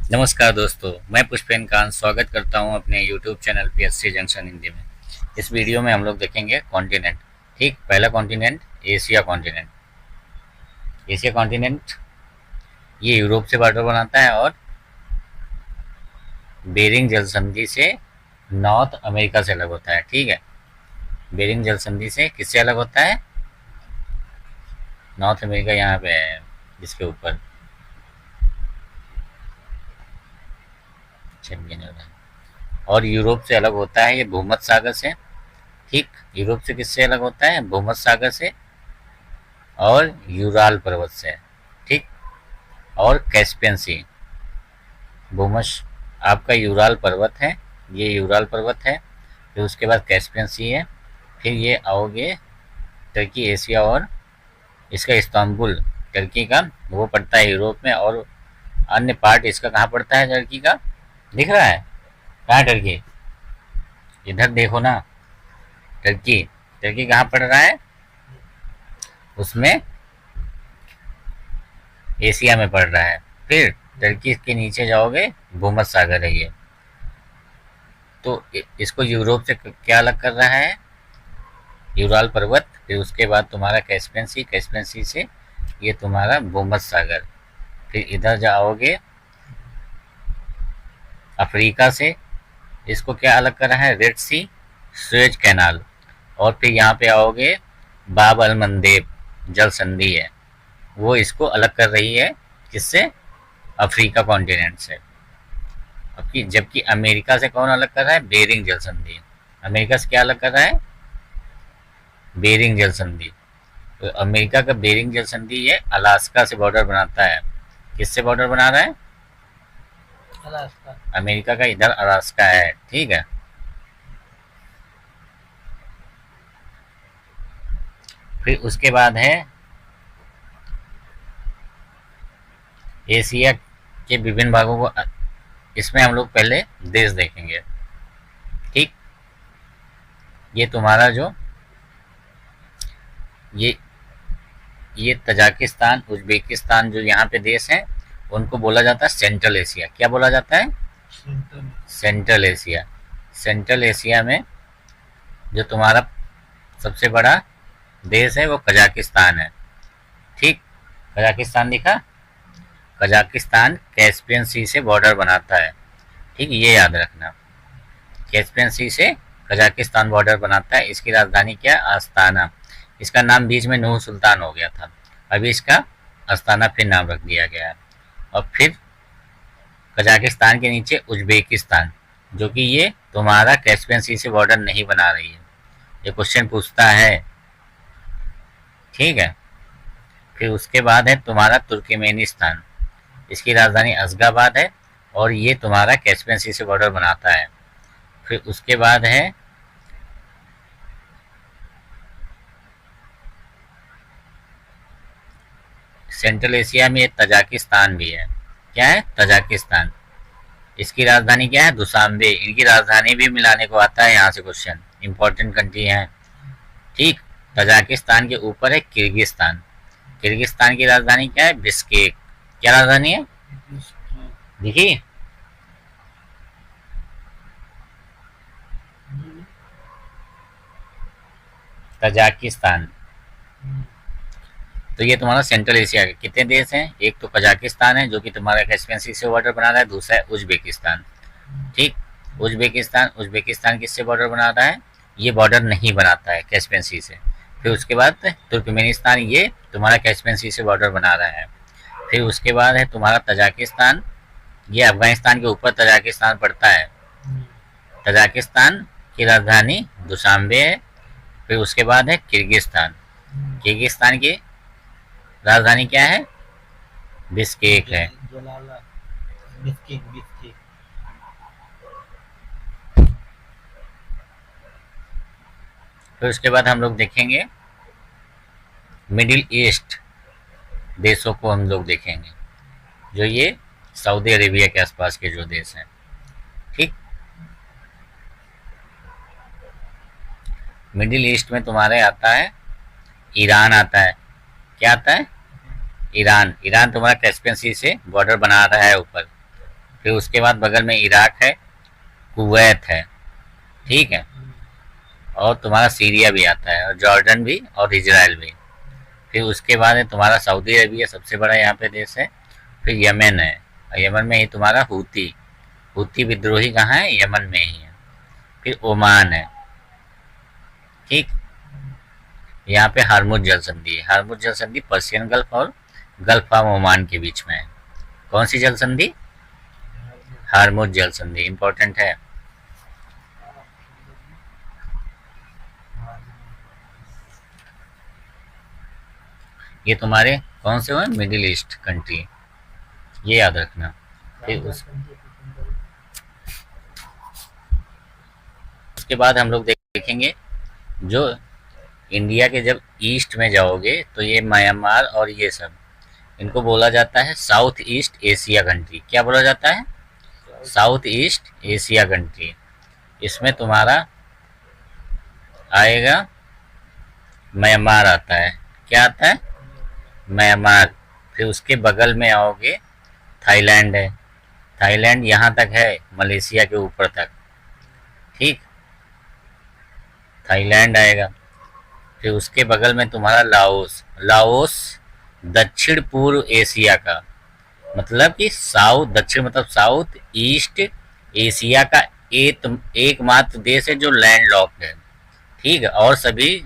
नमस्कार दोस्तों, मैं पुष्पेन कांत स्वागत करता हूं अपने YouTube channel PSC junction Hindi में। इस वीडियो में हम लोग देखेंगे कॉन्टिनेंट। ठीक, पहला continent Asia continent. Asia continent ये यूरोप से बॉर्डर बनाता है और बेरिंग जल संधि से नॉर्थ अमेरिका से अलग होता है। ठीक है, बेरिंग जल संधि से किससे अलग होता है? नॉर्थ अमेरिका यहाँ पे है, जिसके ऊपर चलिए नहीं हो रहा है। और यूरोप से अलग होता है ये भूमध्य सागर से। ठीक, यूरोप से किससे अलग होता है? भूमध्य सागर से और यूराल पर्वत से। ठीक, और कैस्पियन सी। भूमध्य आपका यूराल पर्वत है, ये यूराल पर्वत है। फिर उसके बाद कैस्पियन सी है। फिर ये आओगे टर्की, एशिया, और इसका इस्तांबुल टर्की का वो पड़ता है यूरोप में। और अन्य पार्ट इसका कहाँ पड़ता है टर्की का? दिख रहा है कहाँ टर्की? इधर देखो ना, टर्की। टर्की कहाँ पड़ रहा है? उसमें एशिया में पड़ रहा है। फिर टर्की के नीचे जाओगे, भूमध्य सागर है ये। तो इसको यूरोप से क्या अलग कर रहा है? यूराल पर्वत। फिर उसके बाद तुम्हारा कैस्पियन सी, कैस्पियन सी से ये तुम्हारा भूमध्य सागर। फिर इधर जाओगे अफ्रीका से, इसको क्या अलग कर रहा है? रेड सी, सुएज कैनाल। और फिर यहाँ पे आओगे बाब अल मंदेब जल संधि है, वो इसको अलग कर रही है। किससे? अफ्रीका कॉन्टिनेंट से। जबकि अमेरिका से कौन अलग कर रहा है? बेरिंग जल संधि। अमेरिका से क्या अलग कर रहा है? बेरिंग जल संधि। तो अमेरिका का बेरिंग जल संधि ये अलास्का से बॉर्डर बनाता है। किससे बॉर्डर बना रहा है? अलास्का। अमेरिका का इधर अलास्का है। ठीक है, फिर उसके बाद है एशिया के विभिन्न भागों को। इसमें हम लोग पहले देश देखेंगे। ठीक, ये तुम्हारा जो ये ये तजाकिस्तान, उज्बेकिस्तान जो यहाँ पे देश हैं, उनको बोला जाता है सेंट्रल एशिया। क्या बोला जाता है? Central Asia. सेंट्रल एशिया में जो तुम्हारा सबसे बड़ा देश है वो कजाकिस्तान है। ठीक, कजाकिस्तान दिखा? कजाकिस्तान कैस्पियन सी से बॉर्डर बनाता है। ठीक, ये याद रखना, कैस्पियन सी से कजाकिस्तान बॉर्डर बनाता है। इसकी राजधानी क्या? आस्ताना। इसका नाम बीच में नूर सुल्तान हो गया था, अभी इसका आस्ताना फिर नाम रख दिया गया है। और फिर कजाकिस्तान के नीचे उज्बेकिस्तान, जो कि ये तुम्हारा कैस्पियन सी से बॉर्डर नहीं बना रही है। ये क्वेश्चन पूछता है। ठीक है, फिर उसके बाद है तुम्हारा तुर्कमेनिस्तान। इसकी राजधानी अशगाबाद है और ये तुम्हारा कैस्पियन सी से बॉर्डर बनाता है। फिर उसके बाद है सेंट्रल एशिया में तजाकिस्तान भी है। क्या है? तजाकिस्तान। इसकी राजधानी क्या है? दुशांबे। इनकी राजधानी भी मिलाने को आता है यहाँ से क्वेश्चन, इंपॉर्टेंट कंट्री है। ठीक, तजाकिस्तान के ऊपर है किर्गिस्तान। किर्गिस्तान की राजधानी क्या है? बिस्केक। क्या राजधानी है? देखिए, तजाकिस्तान। तो ये तुम्हारा सेंट्रल एशिया के कितने देश हैं? एक तो कजाकिस्तान है जो कि तुम्हारा कैस्पियन सी से बॉर्डर बना रहा है। दूसरा है उज्बेकिस्तान। ठीक, उज्बेकिस्तान। उज्बेकिस्तान किससे बॉर्डर बना रहा है? ये बॉर्डर नहीं बनाता है कैस्पियन सी से। फिर उसके बाद तुर्कमेनिस्तान, ये तुम्हारा कैस्पियन सी से बॉर्डर बना रहा है। फिर उसके बाद है तुम्हारा तजाकिस्तान, ये अफगानिस्तान के ऊपर तजाकिस्तान पड़ता है। तजाकिस्तान की राजधानी दुशांबे है। फिर उसके बाद है किर्गिस्तान। किर्गिस्तान की राजधानी क्या है? बिस्केक है। फिर उसके बाद हम लोग देखेंगे मिडिल ईस्ट देशों को हम लोग देखेंगे, जो ये सऊदी अरेबिया के आसपास के जो देश हैं। ठीक, मिडिल ईस्ट में तुम्हारे आता है ईरान आता है। क्या आता है? ईरान। ईरान तुम्हारा कैस्पियन सी से बॉर्डर बना रहा है ऊपर। फिर उसके बाद बगल में इराक है, कुवैत है, ठीक है, और तुम्हारा सीरिया भी आता है, और जॉर्डन भी, और इजराइल भी। फिर उसके बाद है तुम्हारा सऊदी अरबिया, सबसे बड़ा यहाँ पे देश है। फिर यमन है, और यमन में ही तुम्हारा हूती, हूती विद्रोही कहाँ है? यमन में ही है। फिर ओमान है, ठीक। यहाँ पे हार्मुज जल संधि है। हार्मुज जल संधि पर्शियन गल्फ और गल्फ ऑफ ओमान के बीच में है। कौन सी जल संधि? हार्मुज जल संधि, इंपॉर्टेंट है। ये तुम्हारे कौन से हुए? मिडिल ईस्ट कंट्री, ये याद रखना। फिर उसके बाद हम लोग देखेंगे, जो इंडिया के जब ईस्ट में जाओगे तो ये म्यांमार और ये सब, इनको बोला जाता है साउथ ईस्ट एशिया कंट्री। क्या बोला जाता है? South east Asia country. इसमें तुम्हारा आएगा, म्यांमार आता है। क्या आता है? म्यांमार। फिर उसके बगल में आओगे, थाईलैंड है। थाईलैंड यहाँ तक है, मलेशिया के ऊपर तक, ठीक, थाईलैंड आएगा। फिर उसके बगल में तुम्हारा लाओस। लाओस दक्षिण पूर्व एशिया का, मतलब कि साउथ, दक्षिण मतलब साउथ ईस्ट एशिया का एकमात्र देश है जो लैंड लॉक्ड है, ठीक है। और सभी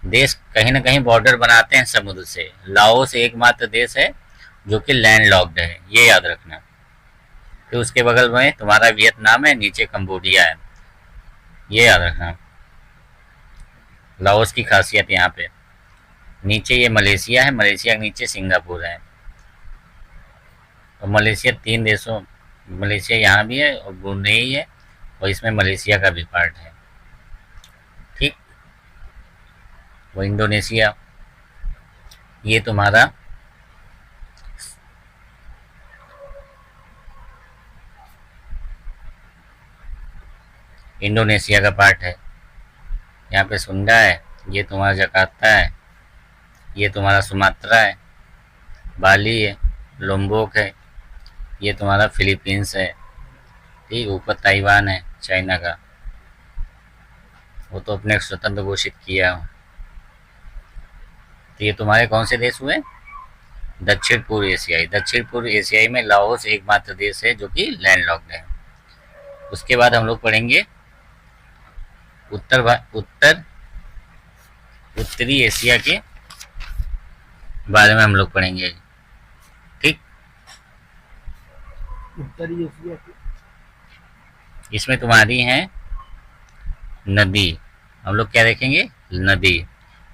देश कहीं ना कहीं बॉर्डर बनाते हैं समुद्र से। लाओस एकमात्र देश है जो कि लैंड लॉक्ड है, ये याद रखना। फिर उसके बगल में तुम्हारा वियतनाम है, नीचे कंबोडिया है, ये याद रखना। लाओस की खासियत यहाँ पे, नीचे ये मलेशिया है, मलेशिया के नीचे सिंगापुर है। और मलेशिया 3 देशों, मलेशिया यहाँ भी है और ब्रुनेई है, और इसमें मलेशिया का भी पार्ट है, ठीक। वो इंडोनेशिया, ये तुम्हारा इंडोनेशिया का पार्ट है। यहाँ पे सुंडा है, ये तुम्हारा जकार्ता है, ये तुम्हारा सुमात्रा है, बाली है, लोम्बोक है, ये तुम्हारा फिलीपींस है, ठीक। ऊपर ताइवान है, चाइना का, वो तो अपने स्वतंत्र घोषित किया। तो ये तुम्हारे कौन से देश हुए? दक्षिण पूर्व एशियाई। दक्षिण पूर्व एशियाई में लाओस एकमात्र देश है जो कि लैंड लॉक्ड है। उसके बाद हम लोग पढ़ेंगे उत्तरी एशिया के बारे में हम लोग पढ़ेंगे, ठीक। उत्तरी एशिया के, इसमें तुम्हारी है नदी, हम लोग क्या देखेंगे? नदी।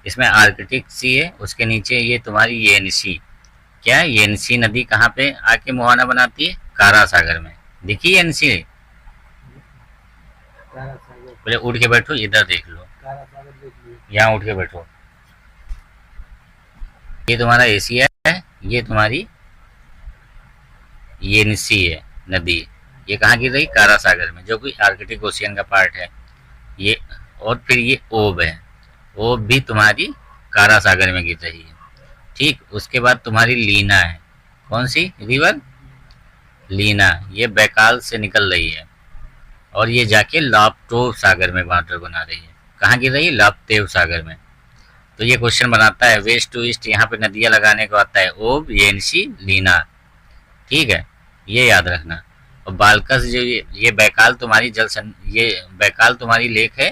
इसमें आर्कटिक सी है, उसके नीचे ये तुम्हारी येनसी। क्या है? येनसी नदी कहाँ पे आके मुहाना बनाती है? कारा सागर में। देखिए येनसी, पहले उठ के बैठो, इधर देख लो, यहाँ उठ के बैठो। ये तुम्हारा एशिया है, ये तुम्हारी येनसी है नदी। ये कहाँ गिर रही? कारा सागर में, जो कि आर्कटिक ओशियन का पार्ट है ये। और फिर ये ओब है, ओब भी तुम्हारी कारा सागर में गिर रही है, ठीक। उसके बाद तुम्हारी लीना है। कौन सी रिवर? लीना। ये बैकाल से निकल रही है और ये जाके लापटोप सागर में वाटर बना रही है। कहाँ गिर रही है? लापतेव सागर में। तो ये क्वेश्चन बनाता है, वेस्ट टू ईस्ट यहाँ पे नदियाँ लगाने को आता है, ओब, येनसी, लीना, ठीक है, ये याद रखना। और बालकस जो ये बैकाल तुम्हारी ये बैकाल तुम्हारी लेक है,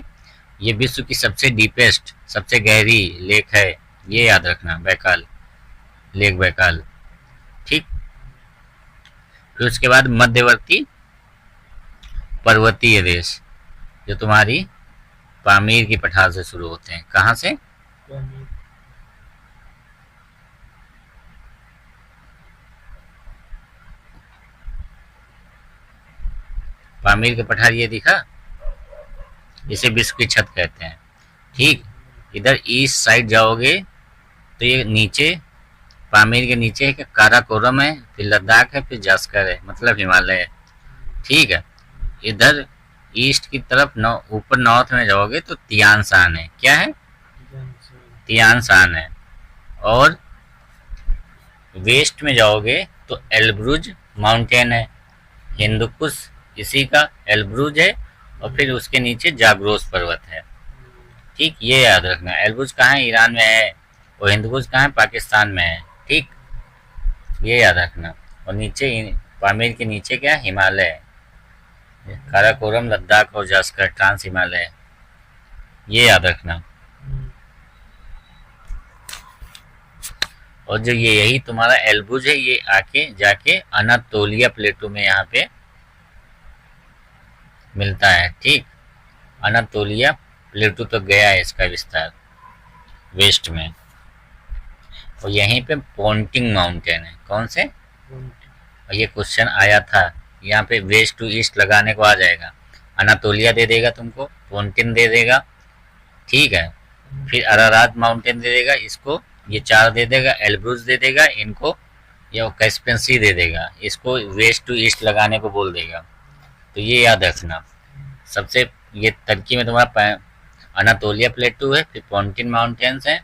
ये विश्व की सबसे डीपेस्ट, सबसे गहरी लेक है, ये याद रखना, बैकाल लेक, बैकाल, ठीक। फिर उसके बाद मध्यवर्ती पर्वतीय देश, जो तुम्हारी पामीर की पठार से शुरू होते हैं। कहाँ से? पामीर के पठार, ये दिखा, इसे विश्व की छत कहते हैं, ठीक। इधर ईस्ट साइड जाओगे तो ये नीचे, पामीर के नीचे है काराकोरम है, फिर लद्दाख है, फिर जास्कर है, मतलब हिमालय है, ठीक है। इधर ईस्ट की तरफ ऊपर नॉर्थ में जाओगे तो तियान शान है। क्या है? तियान शान है। और वेस्ट में जाओगे तो एल्ब्रुज माउंटेन है, हिंदुकुश इसी का एल्ब्रूज है, और फिर उसके नीचे जाग्रोस पर्वत है। ठीक, ये याद रखना। एल्ब्रूज कहाँ है? ईरान में है। और हिंदुकुश कहाँ है? पाकिस्तान में है। ठीक, ये याद रखना। और नीचे पामीर के नीचे क्या? हिमालय है। काराकोरम, लद्दाख और जास्कर ट्रांस हिमालय, ये याद रखना। और जो ये यही तुम्हारा एल्ब्रूज है, ये आके जाके अनातोलिया प्लेटू में यहाँ पे मिलता है। ठीक, अनातोलिया प्लेटू तो गया है इसका विस्तार वेस्ट में। और यहीं पे पोंटिंग माउंटेन है। कौन से? और ये क्वेश्चन आया था, यहाँ पे वेस्ट टू ईस्ट लगाने को आ जाएगा। अनातोलिया दे देगा तुमको, पोंटिन दे देगा, ठीक है, फिर अरारात माउंटेन दे देगा, इसको ये चार दे देगा, एल्ब्रूज दे देगा, इनको या कैस्पियन सी दे देगा, इसको वेस्ट टू ईस्ट लगाने को बोल देगा। तो ये याद रखना। सबसे ये टर्की में तुम्हारा अनातोलिया प्लेटू है, फिर पोंटिन माउंटेन्स है,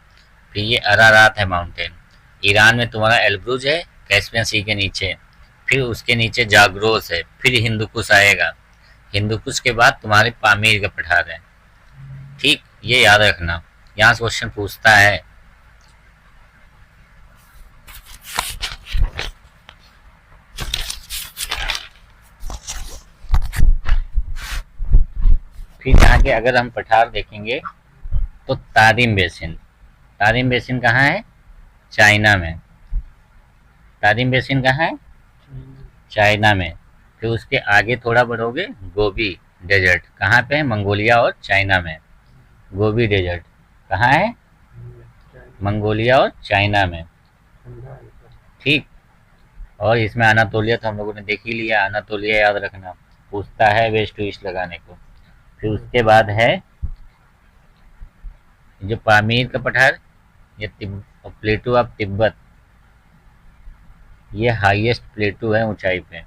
फिर ये अरारात है माउंटेन। ईरान में तुम्हारा एल्ब्रूज है कैस्पियन सी के नीचे, फिर उसके नीचे जाग्रोस है, फिर हिंदुकुश आएगा। हिंदुकुश के बाद तुम्हारे पामीर का पठार है। ठीक, ये याद रखना, यहाँ से क्वेश्चन पूछता है। फिर यहाँ के अगर हम पठार देखेंगे तो तारिम बेसिन। तारिम बेसिन कहाँ है? चाइना में। तारिम बेसिन कहाँ है? चाइना में। फिर उसके आगे थोड़ा बढ़ोगे, गोबी डेजर्ट कहाँ पे है? मंगोलिया और चाइना में। गोबी डेजर्ट कहाँ है? मंगोलिया और चाइना में। ठीक, और इसमें अनातोलिया तो हम लोगों ने देख ही लिया। अनातोलिया याद रखना, पूछता है वेस्ट टू ईस्ट लगाने को। फिर उसके बाद है जो पामीर का पठार, ये प्लेटू ऑफ तिब्बत, ये हाईएस्ट प्लेटू है ऊंचाई पे।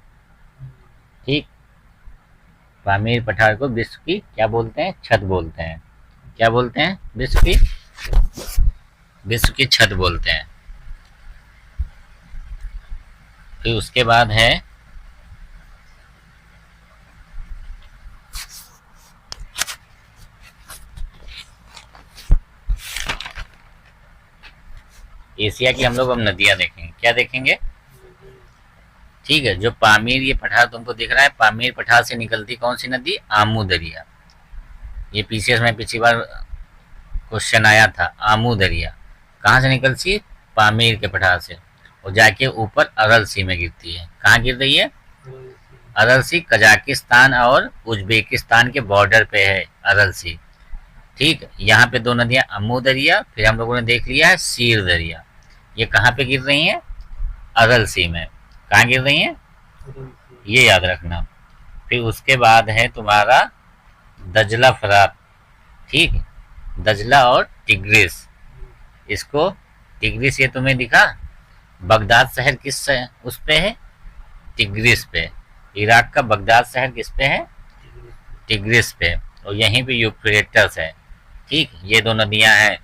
ठीक, पामीर पठार को विश्व की क्या बोलते हैं? छत बोलते हैं। क्या बोलते हैं? विश्व की छत बोलते हैं। फिर उसके बाद है एशिया की हम लोग अब नदियां देखेंगे। क्या देखेंगे? ठीक है, जो पामीर ये पठार तुमको दिख रहा है, पामीर पठार से निकलती कौन सी नदी? आमू दरिया। ये पीसीएस में पिछली बार क्वेश्चन आया था। आमू दरिया कहाँ से निकलती? पामीर के पठार से, और जाके ऊपर अरल सी में गिरती है। कहाँ गिर रही है? अरल सी कजाकिस्तान और उज्बेकिस्तान के बॉर्डर पे है अरल सी। ठीक, यहाँ पे दो नदियां, अमू दरिया, फिर हम लोगों ने देख लिया है सीर दरिया। ये कहाँ पे गिर रही हैं? अरल सी में। कहाँ गिर रही हैं? ये याद रखना। फिर उसके बाद है तुम्हारा दजला फरात। ठीक, दजला और टिग्रिस। इसको टिग्रिस ये तुम्हें दिखा? बगदाद शहर किस उस पे है? टिग्रिस पे। इराक का बगदाद शहर किस पे है? टिग्रिस पे। और यहीं पे यूफ्रेटस है। ठीक, ये दो नदियां हैं।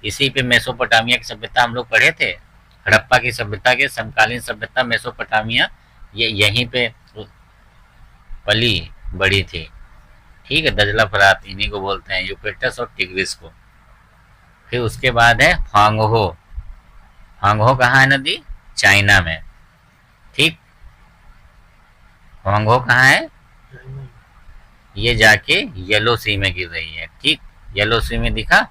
इसी पे मेसोपोटामिया की सभ्यता हम लोग पढ़े थे। हड़प्पा की सभ्यता के समकालीन सभ्यता मेसोपोटामिया, ये यहीं पे पली बड़ी थी। ठीक है, दजला फरात इन्हीं को बोलते हैं, यूफ्रेटस और टिग्रिस को। फिर उसके बाद है हांगहो। हांगहो कहाँ है नदी? चाइना में। ठीक, हांगहो कहाँ है? ये जाके येलो सी में गिर रही है। ठीक, येलो सी में दिखा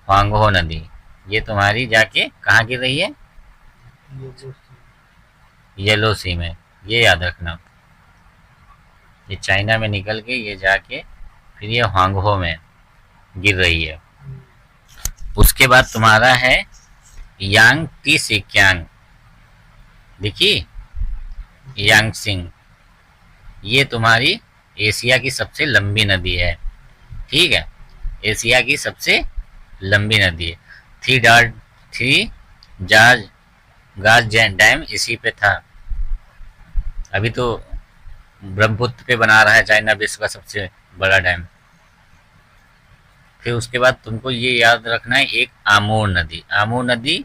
हांगहो नदी। ये तुम्हारी जाके कहाँ गिर रही है? येलो सी में। ये याद रखना, ये चाइना में निकल के ये जाके फिर ये हांगहो में गिर रही है। उसके बाद तुम्हारा है यांग टी सिक्यांग। देखिए यांगसिंग, ये तुम्हारी एशिया की सबसे लंबी नदी है। ठीक है, एशिया की सबसे लंबी नदी है। थ्री गाज डैम इसी पे था। अभी तो ब्रह्मपुत्र पे बना रहा है चाइना विश्व का सबसे बड़ा डैम। फिर उसके बाद तुमको ये याद रखना है एक आमूर नदी। आमूर नदी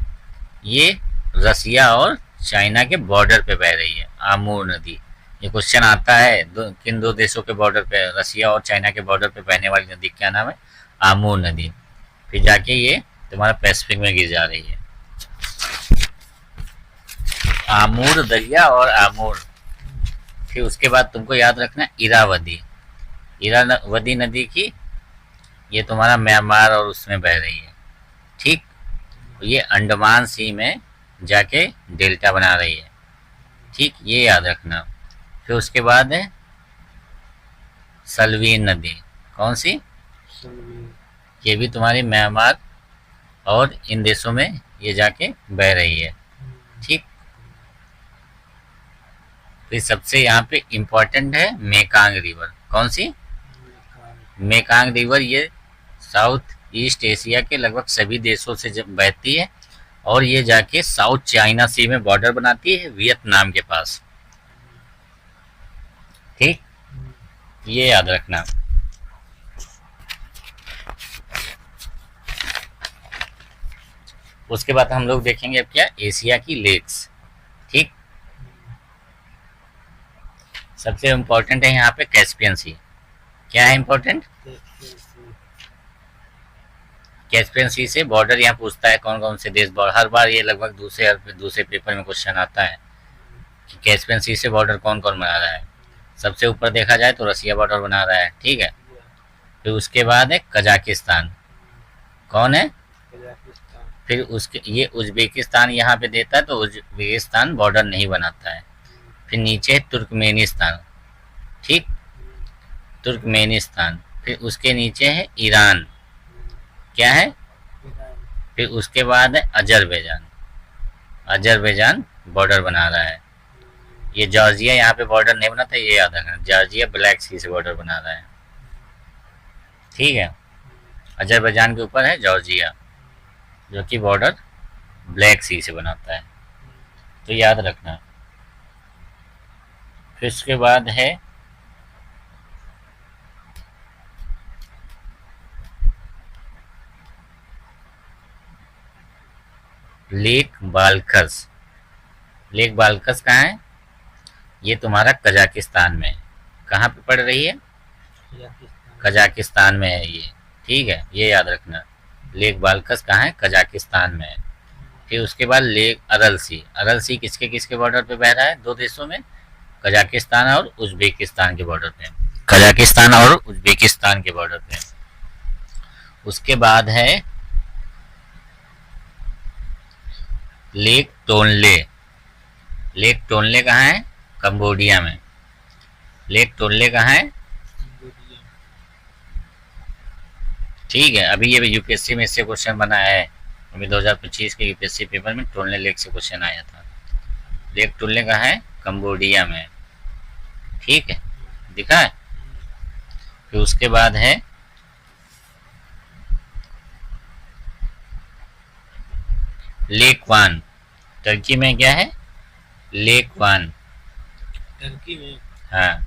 ये रसिया और चाइना के बॉर्डर पे बह रही है। आमूर नदी ये क्वेश्चन आता है किन दो देशों के बॉर्डर पे, रसिया और चाइना के बॉर्डर पे बहने वाली नदी क्या नाम है? आमूर नदी। फिर जाके ये तुम्हारा पैसिफिक में गिर जा रही है। आमूर दरिया और आमूर। फिर उसके बाद तुमको याद रखना इरावदी। इरावदी नदी की ये तुम्हारा म्यांमार और उसमें बह रही है। ठीक, ये अंडमान सी में जाके डेल्टा बना रही है। ठीक, ये याद रखना। फिर उसके बाद है सलवीन नदी। कौन सी? ये भी तुम्हारी म्यांमार और इन देशों में ये जाके बह रही है। ठीक, फिर सबसे यहाँ पे इम्पोर्टेंट है मेकांग रिवर। कौन सी? Mekong river. ये साउथ ईस्ट एशिया के लगभग सभी देशों से जब बहती है और ये जाके साउथ चाइना सी में बॉर्डर बनाती है वियतनाम के पास। ठीक, ये याद रखना। उसके बाद हम लोग देखेंगे अब क्या, एशिया की लेक्स। ठीक, सबसे इम्पोर्टेंट है यहाँ पे कैस्पियन सी। क्या है इम्पोर्टेंट? कैस्पियन सी से बॉर्डर यहाँ पूछता है कौन कौन से देश बॉर्डर। हर बार ये लगभग दूसरे पेपर में क्वेश्चन आता है कि कैस्पियन सी से बॉर्डर कौन कौन बना रहा है। सबसे ऊपर देखा जाए तो रसिया बॉर्डर बना रहा है। ठीक है, फिर उसके बाद है कजाकिस्तान। कौन है? फिर उसके ये उज्बेकिस्तान यहाँ पे देता है तो उज्बेकिस्तान बॉर्डर नहीं बनाता है। फिर नीचे है तुर्कमेनिस्तान। ठीक, तुर्कमेनिस्तान। फिर उसके नीचे है ईरान। क्या है? फिर उसके बाद है अजरबैजान। अजरबैजान बॉर्डर बना रहा है। ये जॉर्जिया यहाँ पे बॉर्डर नहीं बनाता, ये याद रखना। जॉर्जिया ब्लैक सी से बॉर्डर बना रहा है। ठीक है, अजरबैजान के ऊपर है जॉर्जिया जो कि बॉर्डर ब्लैक सी से बनाता है, तो याद रखना। फिर उसके बाद है लेक बाल्कस। लेक बाल्कस कहाँ है? ये तुम्हारा कजाकिस्तान में है। कहाँ पे पड़ रही है? कजाकिस्तान में है ये। ठीक है, ये याद रखना। लेक बाल्कस कहाँ है? कजाकिस्तान में है। फिर उसके बाद लेक अरल सी। अरल सी किसके किसके बॉर्डर पे बह रहा है? दो देशों में, कजाकिस्तान और उज्बेकिस्तान के बॉर्डर पे। कजाकिस्तान और उज्बेकिस्तान के बॉर्डर पे। उसके बाद है लेक टोनले। लेक टोनले कहाँ है? कंबोडिया में। लेक टोनले कहाँ है? ठीक है, अभी ये यूपीएससी में इससे क्वेश्चन बना है। अभी 2025 के यूपीएससी पेपर में टोनले लेक से क्वेश्चन आया था। लेक टोनले कहाँ है? कंबोडिया में। ठीक है, दिखा है। फिर उसके बाद है लेक वान। टर्की में क्या है? लेक वान। टर्की में? हाँ,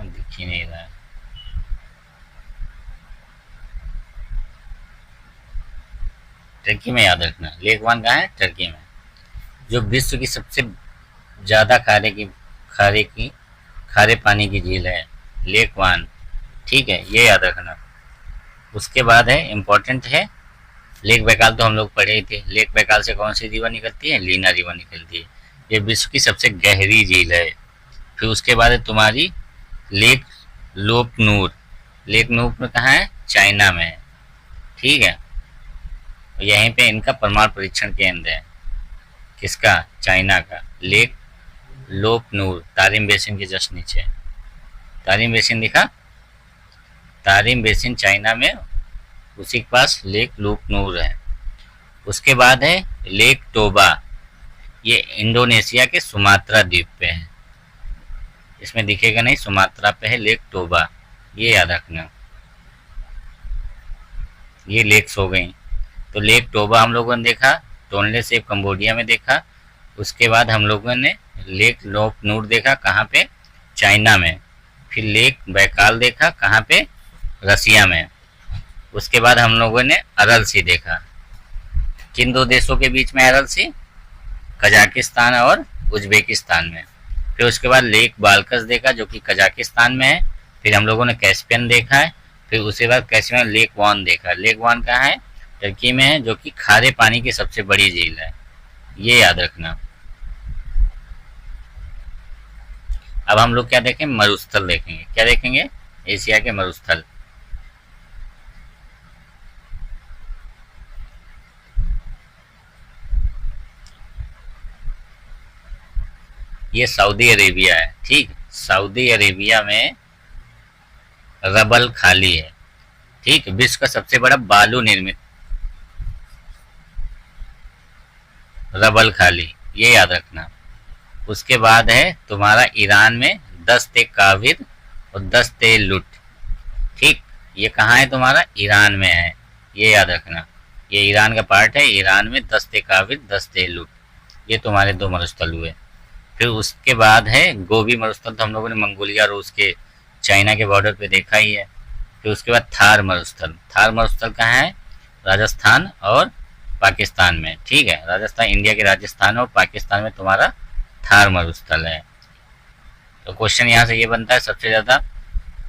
दिख ही नहीं रहा है। टर्की में याद रखना। लेक वान कहाँ है? टर्की में। जो विश्व की सबसे ज्यादा खारे पानी की झील है, लेक वान। ठीक है, ये याद रखना। उसके बाद है इम्पोर्टेंट है लेक बैकाल। तो हम लोग पढ़े ही थे। लेक बैकाल से कौन सी रिवर निकलती है? लीना रिवर निकलती है। ये विश्व की सबसे गहरी झील है। फिर उसके बाद है तुम्हारी लेक लोपनूर। लेक नूर कहाँ है? चाइना में है। ठीक है, यहीं पे इनका परमाणु परीक्षण केंद्र है। किसका? चाइना का। लेक लोपनूर तारिम बेसिन के जस्ट नीचे। तारिम बेसिन दिखा? तारिम बेसिन चाइना में, उसी के पास लेक लोपनूर है। उसके बाद है लेक टोबा। ये इंडोनेशिया के सुमात्रा द्वीप पे है। इसमें दिखेगा नहीं, सुमात्रा पे है लेक टोबा। ये याद रखना। ये लेक्स हो गई। तो लेक टोबा हम लोगों ने देखा, टोनले से कंबोडिया में देखा। उसके बाद हम लोगों ने लेक लोपनूर देखा, कहाँ पे? चाइना में। फिर लेक बैकाल देखा, कहाँ पे? रसिया में। उसके बाद हम लोगों ने अरल सी देखा। किन दो देशों के बीच में अरल सी? कजाकिस्तान और उज्बेकिस्तान में। फिर उसके बाद लेक बाल्कस देखा जो कि कजाकिस्तान में है। फिर हम लोगों ने कैस्पियन देखा है। फिर उसके बाद कैस्पियन लेक वान देखा। लेक वान कहाँ है? टर्की में है, जो कि खारे पानी की सबसे बड़ी झील है, ये याद रखना। अब हम लोग क्या देखेंगे? मरुस्थल देखेंगे। क्या देखेंगे? एशिया के मरुस्थल। ये सऊदी अरेबिया है, ठीक। सऊदी अरेबिया में रबल खाली है, ठीक। विश्व का सबसे बड़ा बालू निर्मित रबल खाली, ये याद रखना। उसके बाद है तुम्हारा ईरान में दस्त ए काविर और दस्त ए लुट, ठीक। ये कहाँ है? तुम्हारा ईरान में है, ये याद रखना। ये ईरान का पार्ट है। ईरान में दस्त ए काविर, दस्त ए लुट, ये तुम्हारे दो मरुस्थल हुए। फिर उसके बाद है गोबी मरुस्थल, तो हम लोगों ने मंगोलिया, रूस के, चाइना के बॉर्डर पे देखा ही है। फिर उसके बाद थार मरुस्थल। थार मरुस्थल कहाँ है? राजस्थान और पाकिस्तान में, ठीक है। राजस्थान, इंडिया के राजस्थान और पाकिस्तान में तुम्हारा थार मरुस्थल है। तो क्वेश्चन यहाँ से ये बनता है, सबसे ज्यादा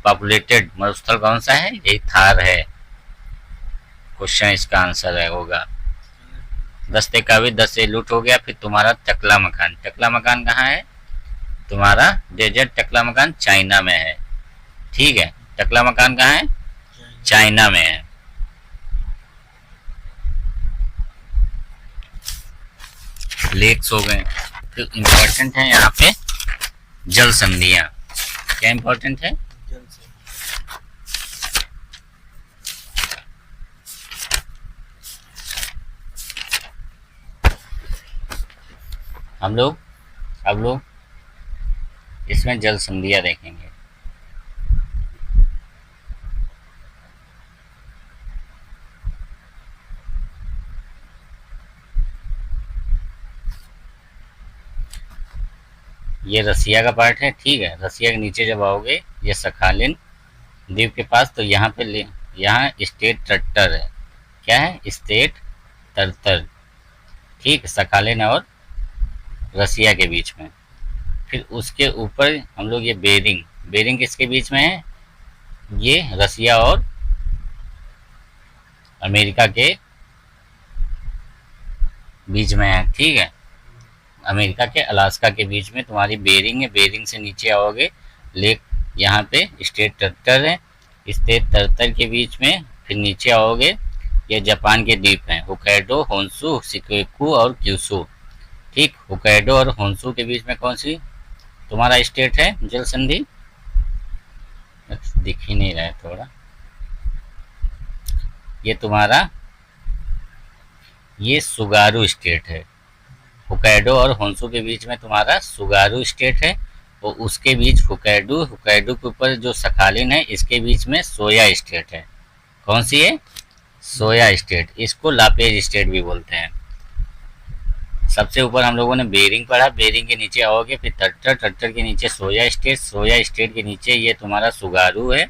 पॉपुलेटेड मरुस्थल कौन सा है? यही थार है। क्वेश्चन इसका आंसर है होगा। दस्ते काबिल, दस से लूट हो गया। फिर तुम्हारा टकला मकान। टकला मकान कहाँ है? तुम्हारा डेजर्ट टकला मकान चाइना में है, ठीक है। टकला मकान कहाँ है? चाइना में है। लेक्स हो गए। तो इम्पोर्टेंट है यहाँ पे जल संधियां। क्या इम्पोर्टेंट है? हम लोग अब लोग इसमें जल संधियां देखेंगे। ये रसिया का पार्ट है, ठीक है। रसिया के नीचे जब आओगे ये सखालिन द्वीप के पास, तो यहाँ पे यहाँ स्टेट तर्तर है। क्या है? स्टेट तर्तर, ठीक। सखालिन और रसिया के बीच में। फिर उसके ऊपर हम लोग ये बेरिंग, बेरिंग किसके बीच में है? ये रसिया और अमेरिका के बीच में है, ठीक है। अमेरिका के अलास्का के बीच में तुम्हारी बेरिंग है। बेरिंग से नीचे आओगे लेक, यहाँ पे स्टेट तर्तर है। स्टेट तर्तर के बीच में फिर नीचे आओगे ये जापान के द्वीप हैं, होक्काइडो, होन्शु, शिकोकू और क्यूशु, ठीक। होक्काइडो और होन्शु के बीच में कौन सी तुम्हारा स्टेट है जल संधि? दिख ही नहीं रहा है थोड़ा। ये तुम्हारा ये सुगारू स्टेट है। होक्काइडो और होन्शु के बीच में तुम्हारा सुगारू स्टेट है, और उसके बीच होक्काइडो, होक्काइडो के ऊपर जो सखालिन है इसके बीच में सोया स्टेट है। कौन सी है? Soya state. इसको लापेज स्टेट भी बोलते हैं। सबसे ऊपर हम लोगों ने बेरिंग पढ़ा, बेरिंग के नीचे आओगे फिर तर्टर, तर्टर के नीचे सोया स्टेट, सोया स्टेट के नीचे ये तुम्हारा सुगारू है।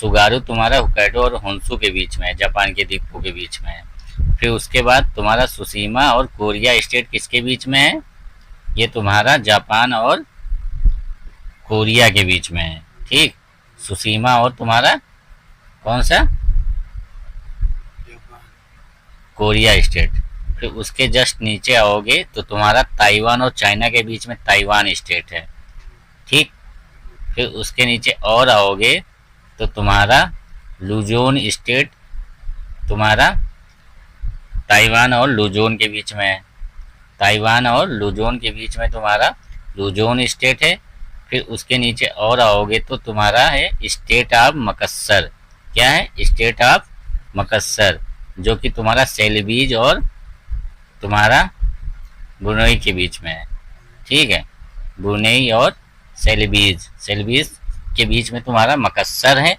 सुगारू तुम्हारा होक्काइडो और होन्शु के बीच में है, जापान के द्वीपों के बीच में है। फिर उसके बाद तुम्हारा सुशीमा और कोरिया स्टेट किसके बीच में है? ये तुम्हारा जापान और कोरिया के बीच में है, ठीक। सुशीमा और तुम्हारा कौन सा? Korea state. फिर उसके जस्ट नीचे आओगे तो तुम्हारा ताइवान और चाइना के बीच में ताइवान स्टेट है, ठीक। फिर उसके नीचे और आओगे तो तुम्हारा लुजोन स्टेट तुम्हारा ताइवान और लुजोन के बीच में है। ताइवान और लुजोन के बीच में तुम्हारा लुजोन स्टेट है। फिर उसके नीचे और आओगे तो तुम्हारा है स्टेट ऑफ मकस्सर। क्या है? स्टेट ऑफ मकस्सर, जो कि तुम्हारा सेल्बीज और तुम्हारा ब्रुनेई के बीच में है, ठीक है। ब्रुनेई और सेल्बीज, सेल्बीज के बीच में तुम्हारा मकस्सर है।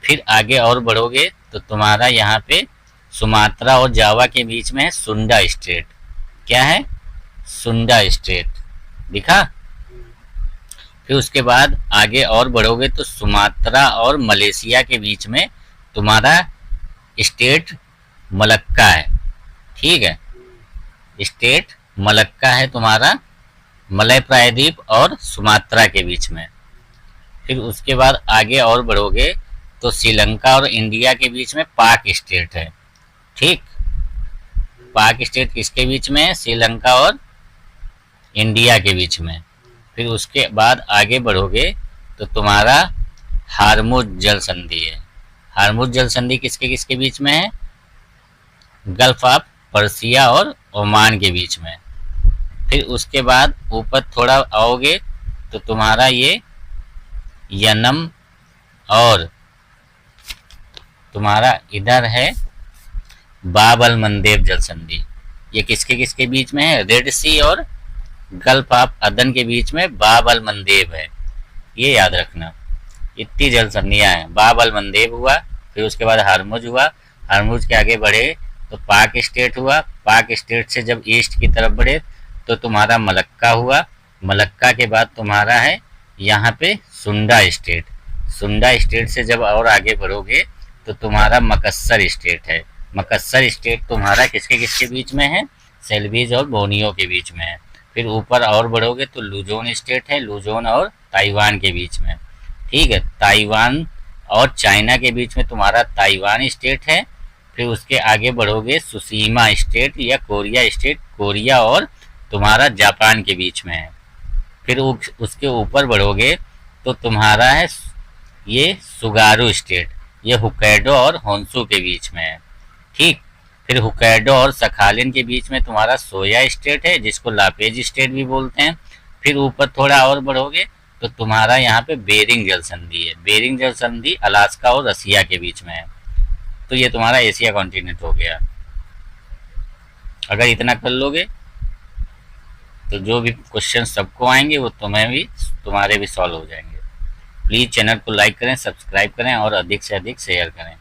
फिर आगे और बढ़ोगे तो तुम्हारा यहाँ पे सुमात्रा और जावा के बीच में है सुंडा स्टेट। क्या है? सुंडा स्टेट, दिखा। फिर उसके बाद आगे और बढ़ोगे तो सुमात्रा और मलेशिया के बीच में तुम्हारा स्टेट मलक्का है, ठीक है। स्टेट मलक्का है तुम्हारा मलय प्रायद्वीप और सुमात्रा के बीच में। फिर उसके बाद आगे और बढ़ोगे तो श्रीलंका और इंडिया के बीच में पाक स्टेट है। ठीक, पाक स्टेट किसके बीच में है? श्रीलंका और इंडिया के बीच में। फिर उसके बाद आगे बढ़ोगे तो तुम्हारा हार्मुज जल संधि है। हार्मुज जल संधि किसके किसके बीच में है? गल्फ ऑफ पर्सिया और ओमान के बीच में। फिर उसके बाद ऊपर थोड़ा आओगे तो तुम्हारा ये यनम और तुम्हारा इधर है बाब अल मंदेब जल संधि। ये किसके किसके बीच में है? रेड सी और गल्फ ऑफ अदन के बीच में बाब अल मंदेब है, ये याद रखना। इतनी जल संधियां हैं। बाब अल मंदेब हुआ, फिर उसके बाद हरमुज हुआ, हरमुज के आगे बढ़े तो पाक स्टेट हुआ, पाक स्टेट से जब ईस्ट की तरफ बढ़े तो तुम्हारा मलक्का हुआ, मलक्का के बाद तुम्हारा है यहाँ पे सुंडा स्टेट, सुंडा स्टेट से जब और आगे बढ़ोगे तो तुम्हारा मकस्सर स्टेट है। मकस्सर स्टेट तुम्हारा किसके किसके बीच में है? सेल्वीज और बोर्नियो के बीच में है। फिर ऊपर और बढ़ोगे तो लुजोन स्टेट है, लुजोन और ताइवान के बीच में। ठीक है, ताइवान और चाइना के बीच में तुम्हारा ताइवान स्टेट है। फिर उसके आगे बढ़ोगे सुसीमा स्टेट या कोरिया स्टेट, कोरिया और तुम्हारा जापान के बीच में है। फिर उसके ऊपर बढ़ोगे तो तुम्हारा है ये सुगारू स्टेट, ये हुकैडो और होन्सू के बीच में है। ठीक, फिर हुकैडो और सखालिन के बीच में तुम्हारा सोया स्टेट है जिसको लापेज स्टेट भी बोलते हैं। फिर ऊपर थोड़ा और बढ़ोगे तो तुम्हारा यहाँ पे बेरिंग जल संधि है, बेरिंग जल संधि अलास्का और रसिया के बीच में है। तो ये तुम्हारा एशिया कॉन्टिनेंट हो गया। अगर इतना कर लोगे तो जो भी क्वेश्चन सबको आएंगे वो तुम्हें भी तुम्हारे भी सॉल्व हो जाएंगे। प्लीज़ चैनल को लाइक करें, सब्सक्राइब करें और अधिक से अधिक शेयर करें।